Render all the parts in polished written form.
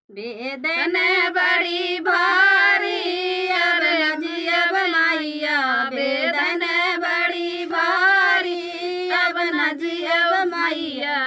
बेदन बड़ी भारी अब न जियब मैया, बेदन बड़ी भारी अब न जियब मैया,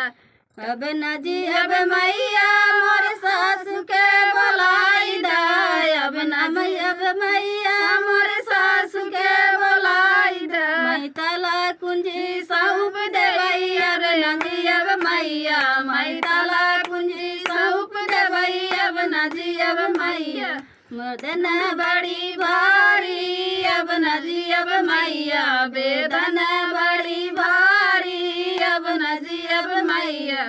अब न जियब मैया मोर सासु के बोलाई दाय, अब न जियब मैया मोर सासु के बोलाई दाय। मैं ताला कुंजी सौंप देवई अब न जियब मैया, मैं ताला कुंजी सौंप देवई अब न जियब मैया, मर्दन बड़ी भारी अब न जियब मैया, बेदन बड़ी भारी अब न जियब मैया,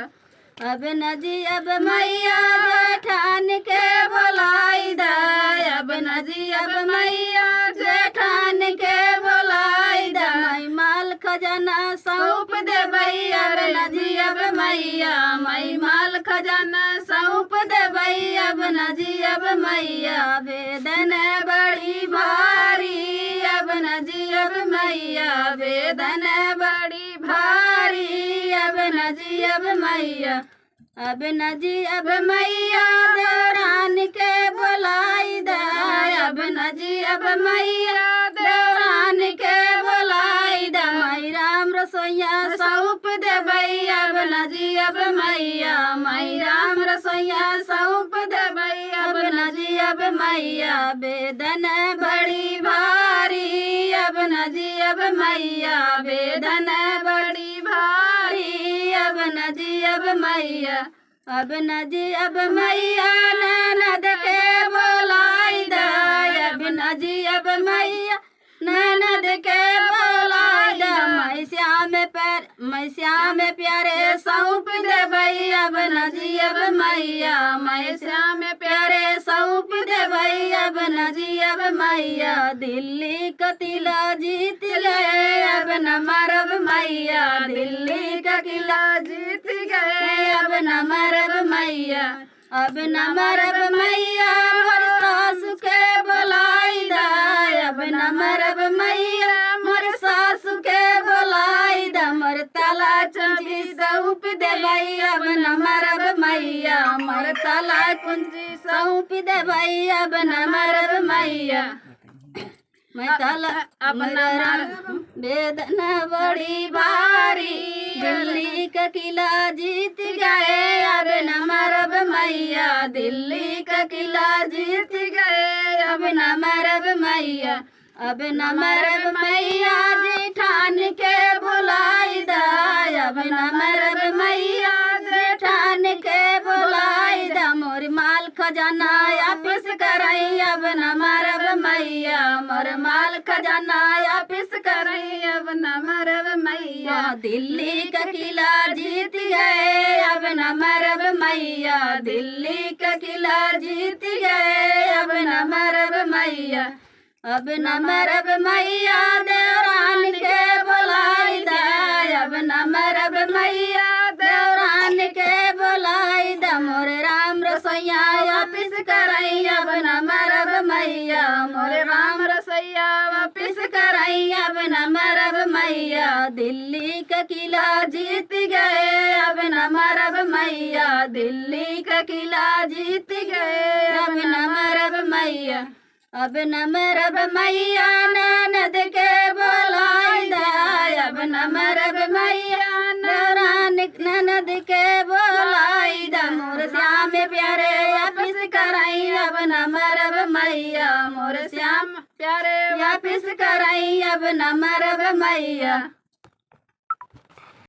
अब न जियब मैया जेठान के बोलाई दाय, अब न जियब मैया जेठान के बोलाई दाय। मैं माल खजाना सौंप देवई अब न जियब मैया, मैं माल खजाना सौंप देवई अब न जियब मैया, बेदन बड़ी भारी अब न जियब मैया, बेदन बड़ी भारी अब न जियब मैया, अब न जियब मैया देवरान के बोलाई दाय, अब न जियब मैया देवरान के बोलाई दाय। मैं राम रसोइया सौंप देवई अब न जियब मैया, मैं राम रसोइया सौंप देवई अब न जियब मैया, बेदन बड़ी भारी अब न जियब मैया, बेदन बड़ी भारी अब न जियब मैया, अब न जियब मैया ननद के बोलाई दाय, अब न जियब मैया ननद के बोलाई दाय। मैं श्याम प्यारे सौंप देवई अब न जियब मैया, मैं श्याम प्यारे सौंप देवई अब न जियब मैया, दिल्ली का किला जीत गए अब न मरब मैया, दिल्ली का किला जीत गए अब न मरब मैया, अब न मरब मैया मोर सासु के बोलाई दाय, अब न मरब मैया मोर सासु के बोलाई दाय। मोर ताला कुंजी सौंप देवई अब न मरब मैया, मोर ताला कुंजी सौंप देवई अब न मरब मैया, मैं ताला अपना बेदन बड़ी भारी दिल्ली का किला जीत गए अब न मरब मैया, दिल्ली का किला जीत गए अब न मरब मैया, अब न मरब मैया जेठान के बुलाई दाय, अब न मरब मैया जेठान के बुलाई दा। मोर माल खजाना वापिस करई अब न मरब मैया, मोर माल खजाना वापिस करई अब न मरब मैया, दिल्ली का किला जीत गए अब न मरब मैया, दिल्ली का किला जीत गए अब न मरब मैया, अब न मरब मैया देवरान के बोलाई दाय, अब न मरब मैया देवरान के बोलाई दा। मोर राम रसोइया वापिस करई अब न मरब मैया, मोर राम रसोइया वापिस करई अब न मरब मैया, दिल्ली का किला जीत गए अब न मरब मैया, दिल्ली का किला जीत गए अब न मरब मैया, अब न मरब मैया ननद के बोलाई दाय, अब न मरब मैया देवरान ननद के बोलाई दा। मोर श्याम प्यारे वापिस करई अब न मरब मैया, मोर श्याम प्यारे वापिस करई अब न मरब मैया।